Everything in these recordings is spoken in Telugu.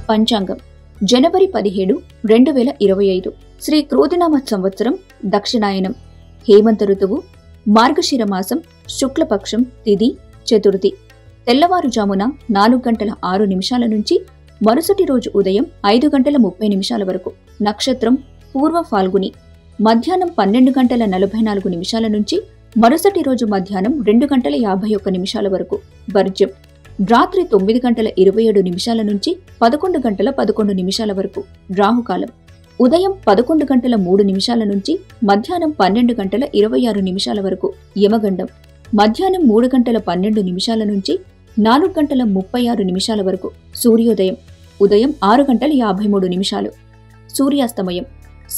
పంచాంగం జనవరి 17, 2025 శ్రీ క్రోధినామ సంవత్సరం దక్షిణాయనం హేమంత ఋతువు మార్గశిర మాసం శుక్లపక్షం తిథి చతుర్థి తెల్లవారుజామున 4:06 నుంచి మరుసటి రోజు ఉదయం 5:30 వరకు నక్షత్రం పూర్వ ఫాల్గుని మధ్యాహ్నం 12:44 నుంచి మరుసటి రోజు మధ్యాహ్నం 2:51 వరకు వర్జ్యం రాత్రి 9:27 నుంచి 11:11 వరకు రాహుకాలం ఉదయం 11:03 నుంచి మధ్యాహ్నం 12:26 వరకు యమగండం మధ్యాహ్నం 3:12 నుంచి 4:36 వరకు సూర్యోదయం ఉదయం 6:53 సూర్యాస్తమయం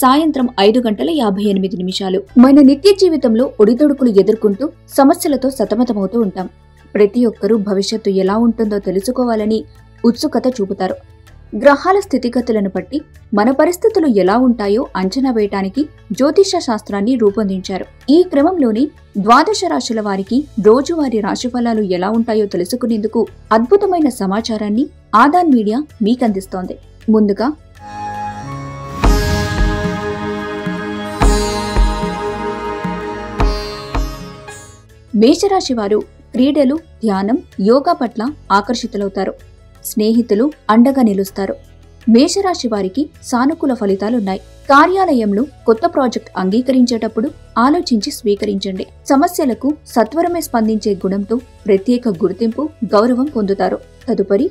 సాయంత్రం 5:58 మన నిత్య జీవితంలో ఒడిదొడుకులు ఎదుర్కొంటూ సమస్యలతో సతమతమవుతూ ఉంటాం. ప్రతి ఒక్కరూ భవిష్యత్తు ఎలా ఉంటుందో తెలుసుకోవాలని ఉత్సుకత చూపుతారు. గ్రహాల స్థితిగతులను బట్టి మన పరిస్థితులు ఎలా ఉంటాయో అంచనా వేయటానికి జ్యోతిష శాస్త్రాన్ని రూపొందించారు. ఈ క్రమంలోని ద్వాదశ రాశుల వారికి రోజువారీ రాశిఫలాలు ఎలా ఉంటాయో తెలుసుకునేందుకు అద్భుతమైన సమాచారాన్ని ఆదాన్ మీడియా మీకందిస్తోంది. ముందుగా మేషరాశి వారు క్రీడలు, ధ్యానం, యోగా పట్ల ఆకర్షితులవుతారు. స్నేహితులు అండగా నిలుస్తారు. మేషరాశి వారికి సానుకూల ఫలితాలున్నాయి. కార్యాలయంలో కొత్త ప్రాజెక్ట్ అంగీకరించేటప్పుడు ఆలోచించి స్వీకరించండి. సమస్యలకు సత్వరమే స్పందించే గుణంతో ప్రత్యేక గుర్తింపు, గౌరవం పొందుతారు. తదుపరి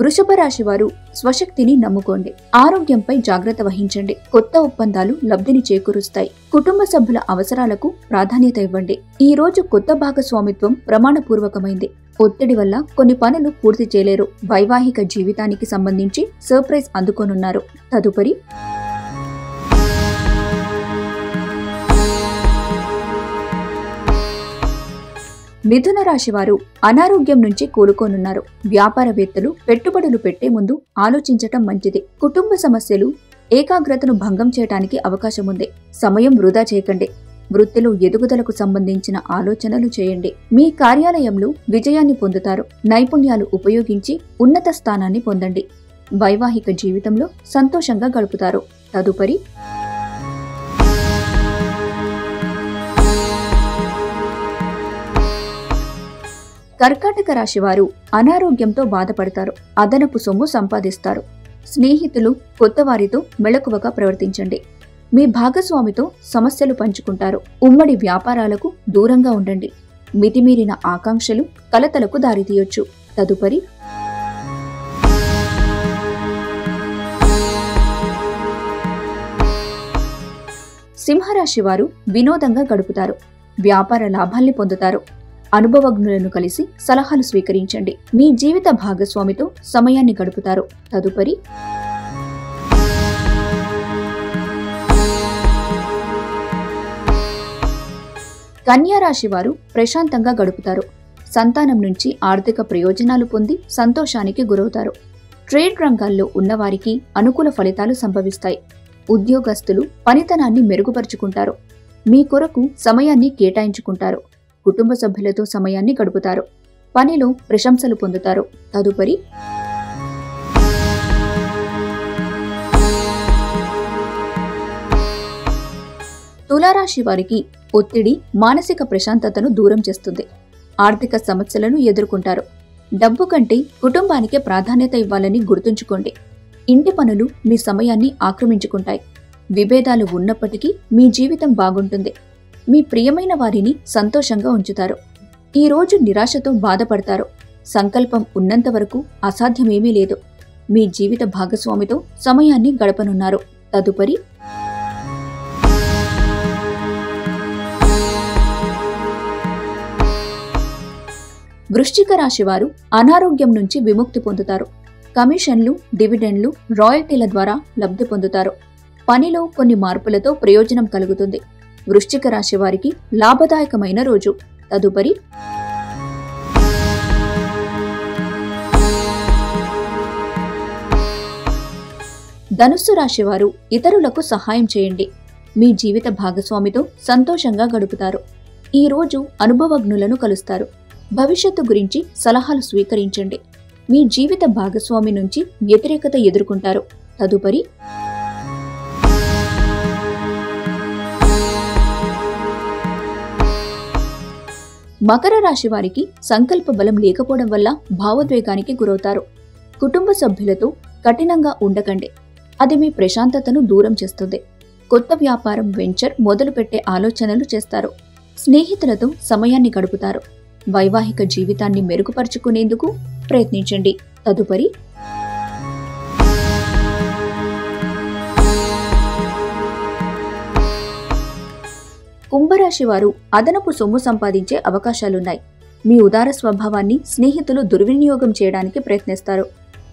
వృషభ రాశి వారు స్వశక్తిని నమ్ముకోండి. ఆరోగ్యంపై జాగ్రత్త వహించండి. కొత్త ఒప్పందాలు లబ్ధిని చేకూరుస్తాయి. కుటుంబ సభ్యుల అవసరాలకు ప్రాధాన్యత ఇవ్వండి. ఈ రోజు కొత్త భాగస్వామిత్వం ప్రమాణపూర్వకమైంది. ఒత్తిడి వల్ల కొన్ని పనులు పూర్తి చేయలేరు. వైవాహిక జీవితానికి సంబంధించి సర్ప్రైజ్ అందుకోనున్నారు. తదుపరి మిథున రాశి వారు అనారోగ్యం నుంచి కోలుకోనున్నారు. వ్యాపారవేత్తలు పెట్టుబడులు పెట్టే ముందు ఆలోచించటం మంచిది. కుటుంబ సమస్యలు ఏకాగ్రతను భంగం చేయడానికి అవకాశం ఉంది. సమయం వృధా చేయకండి. వృత్తిలో ఎదుగుదలకు సంబంధించిన ఆలోచనలు చేయండి. మీ కార్యాలయంలో విజయాన్ని పొందుతారు. నైపుణ్యాలు ఉపయోగించి ఉన్నత స్థానాన్ని పొందండి. వైవాహిక జీవితంలో సంతోషంగా గడుపుతారు. తదుపరి కర్కాటక రాశి వారు అనారోగ్యంతో బాధపడతారు. అదనపు సొమ్ము సంపాదిస్తారు. స్నేహితులు కొత్త వారితో మెలకువగా ప్రవర్తించండి. మీ భాగస్వామితో సమస్యలు పంచుకుంటారు. ఉమ్మడి వ్యాపారాలకు దూరంగా ఉండండి. మితిమీరిన ఆకాంక్షలు కలతలకు దారితీయొచ్చు. తదుపరి సింహరాశి వారు వినోదంగా గడుపుతారు. వ్యాపార లాభాల్ని పొందుతారు. అనుభవజ్ఞులను కలిసి సలహాలు స్వీకరించండి. మీ జీవిత భాగస్వామితో సమయాన్ని గడుపుతారు. తదుపరి కన్యా రాశి వారు ప్రశాంతంగా గడుపుతారు. సంతానం నుంచి ఆర్థిక ప్రయోజనాలు పొంది సంతోషానికి గురవుతారు. ట్రేడ్ రంగాల్లో ఉన్నవారికి అనుకూల ఫలితాలు సంభవిస్తాయి. ఉద్యోగస్తులు పనితనాన్ని మెరుగుపరుచుకుంటారు. మీ కొరకు సమయాన్ని కేటాయించుకుంటారు. కుటుంబ సభ్యులతో సమయాన్ని గడుపుతారు. పనిలో ప్రశంసలు పొందుతారు. తదుపరి తులారాశి వారికి ఒత్తిడి మానసిక ప్రశాంతతను దూరం చేస్తుంది. ఆర్థిక సమస్యలను ఎదుర్కొంటారు. డబ్బు కంటే కుటుంబానికే ప్రాధాన్యత ఇవ్వాలని గుర్తుంచుకోండి. ఇంటి పనులు మీ సమయాన్ని ఆక్రమించుకుంటాయి. విభేదాలు ఉన్నప్పటికీ మీ జీవితం బాగుంటుంది. మీ ప్రియమైన వారిని సంతోషంగా ఉంచుతారు. ఈ రోజు నిరాశతో బాధపడతారు. సంకల్పం ఉన్నంత వరకు అసాధ్యమేమీ లేదు. మీ జీవిత భాగస్వామితో సమయాన్ని గడపనున్నారు. తదుపరి వృశ్చిక రాశి వారు అనారోగ్యం నుంచి విముక్తి పొందుతారు. కమిషన్లు, డివిడెండ్లు, రాయల్టీల ద్వారా లబ్ధి పొందుతారు. పనిలో కొన్ని మార్పులతో ప్రయోజనం కలుగుతుంది. వృశ్చిక రాశి వారికి లాభదాయకమైన రోజు. తదుపరి ధనుస్సు రాశి వారు ఇతరులకు సహాయం చేయండి. మీ జీవిత భాగస్వామితో సంతోషంగా గడుపుతారు. ఈ రోజు అనుభవజ్ఞులను కలుస్తారు. భవిష్యత్తు గురించి సలహాలు స్వీకరించండి. మీ జీవిత భాగస్వామి నుంచి వ్యతిరేకత ఎదుర్కొంటారు. తదుపరి మకర రాశి వారికి సంకల్ప బలం లేకపోవడం వల్ల భావోద్వేగానికి గురవుతారు. కుటుంబ సభ్యులతో కఠినంగా ఉండకండి. అది మీ ప్రశాంతతను దూరం చేస్తుంది. కొత్త వ్యాపారం, వెంచర్ మొదలుపెట్టే ఆలోచనలు చేస్తారు. స్నేహితులతో సమయాన్ని గడుపుతారు. వైవాహిక జీవితాన్ని మెరుగుపరుచుకునేందుకు ప్రయత్నించండి. తదుపరి కుంభరాశి వారు అదనపు సొమ్ము సంపాదించే అవకాశాలున్నాయి. మీ ఉదార స్వభావాన్ని స్నేహితులు దుర్వినియోగం చేయడానికి ప్రయత్నిస్తారు.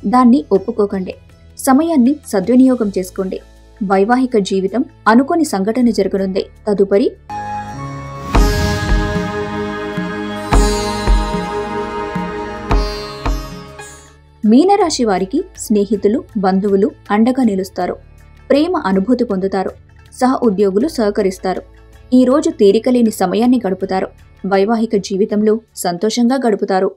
దాన్ని ఒప్పుకోకండి. సమయాన్ని సద్వినియోగం చేసుకోండి. వైవాహిక జీవితం అనుకోని సంఘటన జరగనుంది. తదుపరి మీనరాశి వారికి స్నేహితులు, బంధువులు అండగా నిలుస్తారు. ప్రేమ అనుభూతి పొందుతారు. సహ ఉద్యోగులు సహకరిస్తారు. ఈ రోజు తీరికలేని సమయాన్ని గడుపుతారు. వైవాహిక జీవితంలో సంతోషంగా గడుపుతారు.